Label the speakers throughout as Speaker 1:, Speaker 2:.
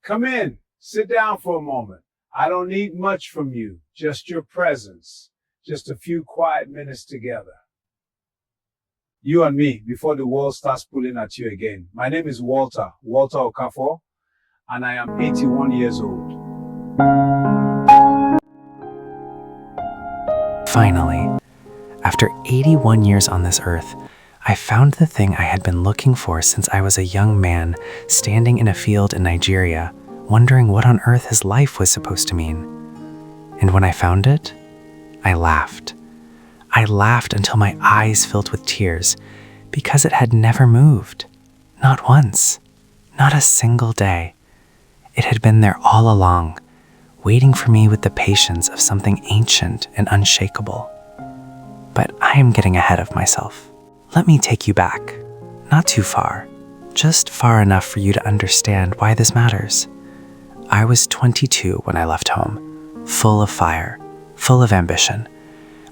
Speaker 1: Come in. Sit down for a moment. I don't need much from you, just your presence. Just a few quiet minutes together. You and me, before the world starts pulling at you again. My name is Walter Okafor, and I am 81 years old.
Speaker 2: Finally, after 81 years on this earth, I found the thing I had been looking for since I was a young man, standing in a field in Nigeria, wondering what on earth his life was supposed to mean. And when I found it, I laughed. I laughed until my eyes filled with tears, because it had never moved. Not once. Not a single day. It had been there all along, waiting for me with the patience of something ancient and unshakable. But I am getting ahead of myself. Let me take you back. Not too far, just far enough for you to understand why this matters. I was 22 when I left home, full of fire, full of ambition.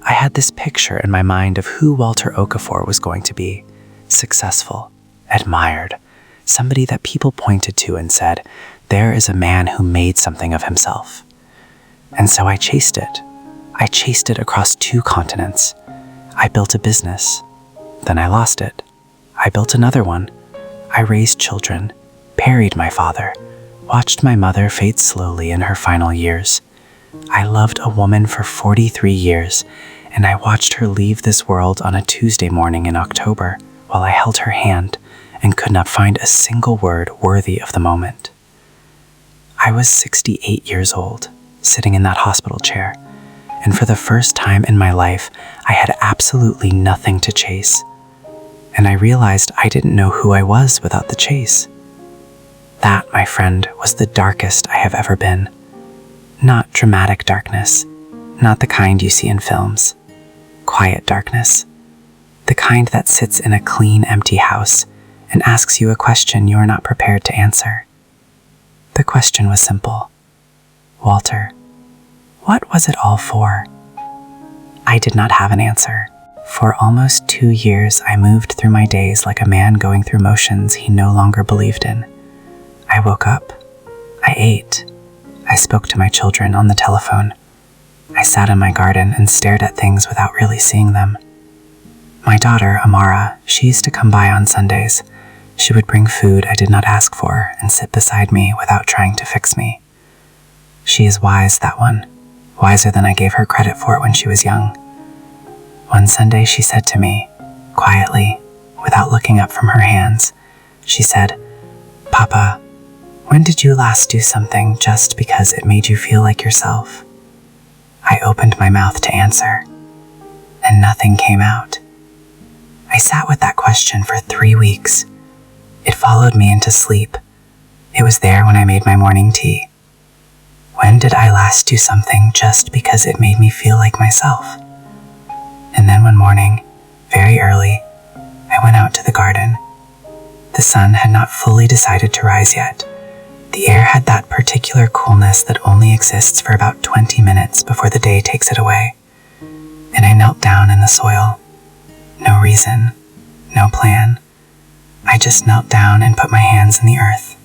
Speaker 2: I had this picture in my mind of who Walter Okafor was going to be. Successful, admired, somebody that people pointed to and said, there is a man who made something of himself. And so I chased it. I chased it across 2 continents. I built a business. Then I lost it. I built another one. I raised children, buried my father, watched my mother fade slowly in her final years. I loved a woman for 43 years, and I watched her leave this world on a Tuesday morning in October while I held her hand and could not find a single word worthy of the moment. I was 68 years old, sitting in that hospital chair, and for the first time in my life, I had absolutely nothing to chase. And I realized I didn't know who I was without the chase. That, my friend, was the darkest I have ever been. Not dramatic darkness, not the kind you see in films. Quiet darkness. The kind that sits in a clean, empty house and asks you a question you are not prepared to answer. The question was simple. Walter, what was it all for? I did not have an answer. For almost 2 years, I moved through my days like a man going through motions he no longer believed in. I woke up. I ate. I spoke to my children on the telephone. I sat in my garden and stared at things without really seeing them. My daughter, Amara, she used to come by on Sundays. She would bring food I did not ask for and sit beside me without trying to fix me. She is wise, that one. Wiser than I gave her credit for when she was young. One Sunday she said to me, quietly, without looking up from her hands, she said, Papa, when did you last do something just because it made you feel like yourself? I opened my mouth to answer, and nothing came out. I sat with that question for 3 weeks. It followed me into sleep. It was there when I made my morning tea. When did I last do something just because it made me feel like myself? And then one morning, very early, I went out to the garden. The sun had not fully decided to rise yet. The air had that particular coolness that only exists for about 20 minutes before the day takes it away. And I knelt down in the soil. No reason, no plan. I just knelt down and put my hands in the earth.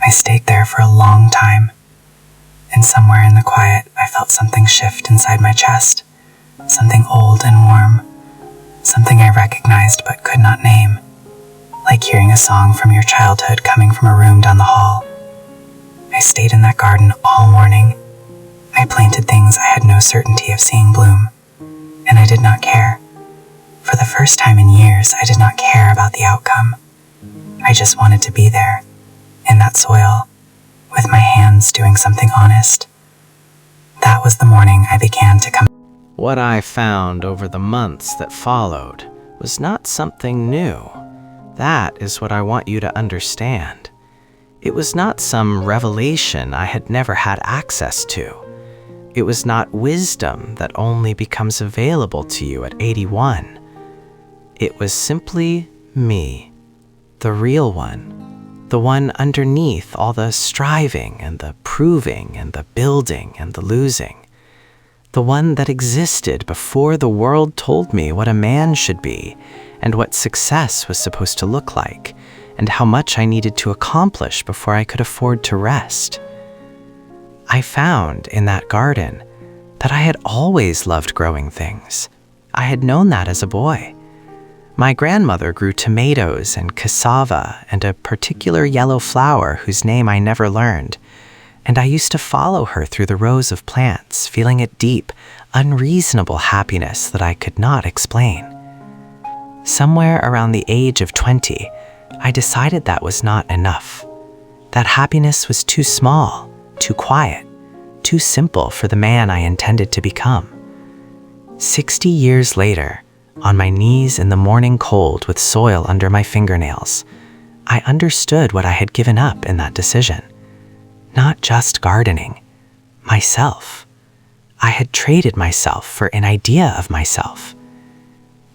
Speaker 2: I stayed there for a long time. And somewhere in the quiet, I felt something shift inside my chest. Something old and warm. Something I recognized but could not name. Like hearing a song from your childhood coming from a room down the hall. I stayed in that garden all morning. I planted things I had no certainty of seeing bloom. And I did not care. For the first time in years, I did not care about the outcome. I just wanted to be there, in that soil, with my hands doing something honest. That was the morning I began to come.
Speaker 3: What I found over the months that followed was not something new. That is what I want you to understand. It was not some revelation I had never had access to. It was not wisdom that only becomes available to you at 81. It was simply me, the real one, the one underneath all the striving and the proving and the building and the losing. The one that existed before the world told me what a man should be and what success was supposed to look like, and how much I needed to accomplish before I could afford to rest. I found in that garden that I had always loved growing things. I had known that as a boy. My grandmother grew tomatoes and cassava and a particular yellow flower whose name I never learned, and I used to follow her through the rows of plants, feeling a deep, unreasonable happiness that I could not explain. Somewhere around the age of 20, I decided that was not enough. That happiness was too small, too quiet, too simple for the man I intended to become. 60 years later, on my knees in the morning cold with soil under my fingernails, I understood what I had given up in that decision. Not just gardening, myself. I had traded myself for an idea of myself.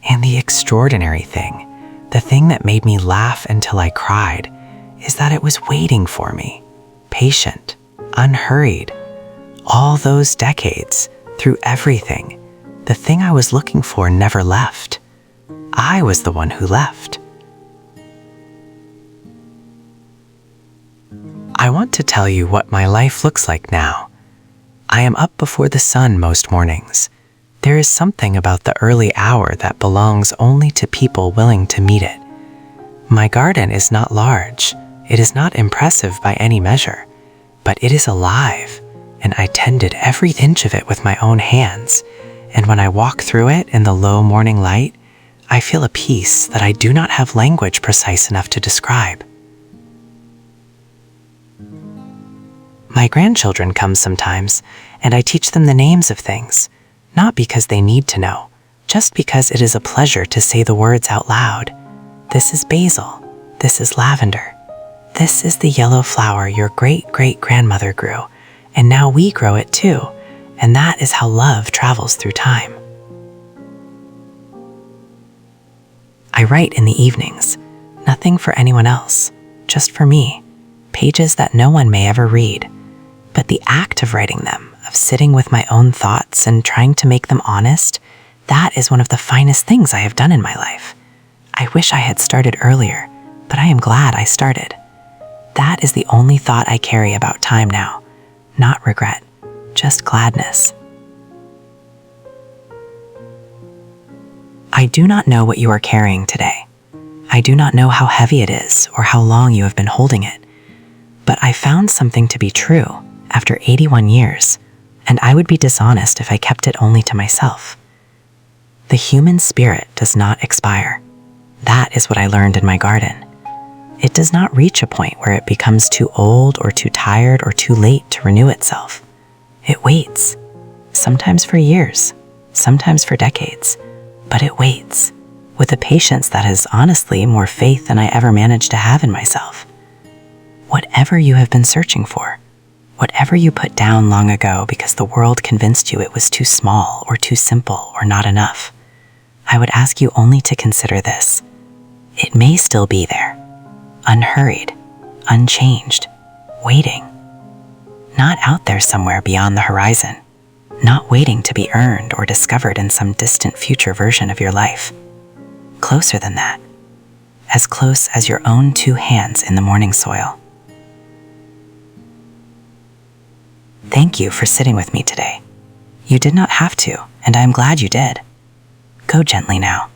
Speaker 3: And the extraordinary thing, the thing that made me laugh until I cried, is that it was waiting for me, patient, unhurried. All those decades, through everything, the thing I was looking for never left. I was the one who left. I want to tell you what my life looks like now. I am up before the sun most mornings. There is something about the early hour that belongs only to people willing to meet it. My garden is not large. It is not impressive by any measure, but it is alive, and I tended every inch of it with my own hands. And when I walk through it in the low morning light, I feel a peace that I do not have language precise enough to describe. My grandchildren come sometimes, and I teach them the names of things, not because they need to know, just because it is a pleasure to say the words out loud. This is basil. This is lavender. This is the yellow flower your great-great-grandmother grew, and now we grow it too, and that is how love travels through time. I write in the evenings, nothing for anyone else, just for me, pages that no one may ever read. But the act of writing them, of sitting with my own thoughts and trying to make them honest, that is one of the finest things I have done in my life. I wish I had started earlier, but I am glad I started. That is the only thought I carry about time now. Not regret, just gladness. I do not know what you are carrying today. I do not know how heavy it is or how long you have been holding it. But I found something to be true after 81 years, and I would be dishonest if I kept it only to myself. The human spirit does not expire. That is what I learned in my garden. It does not reach a point where it becomes too old or too tired or too late to renew itself. It waits, sometimes for years, sometimes for decades, but it waits, with a patience that is honestly more faith than I ever managed to have in myself. Whatever you have been searching for, whatever you put down long ago because the world convinced you it was too small or too simple or not enough, I would ask you only to consider this. It may still be there, unhurried, unchanged, waiting. Not out there somewhere beyond the horizon, not waiting to be earned or discovered in some distant future version of your life. Closer than that, as close as your own 2 hands in the morning soil. Thank you for sitting with me today. You did not have to, and I am glad you did. Go gently now.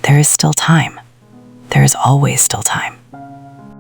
Speaker 3: There is still time. There is always still time.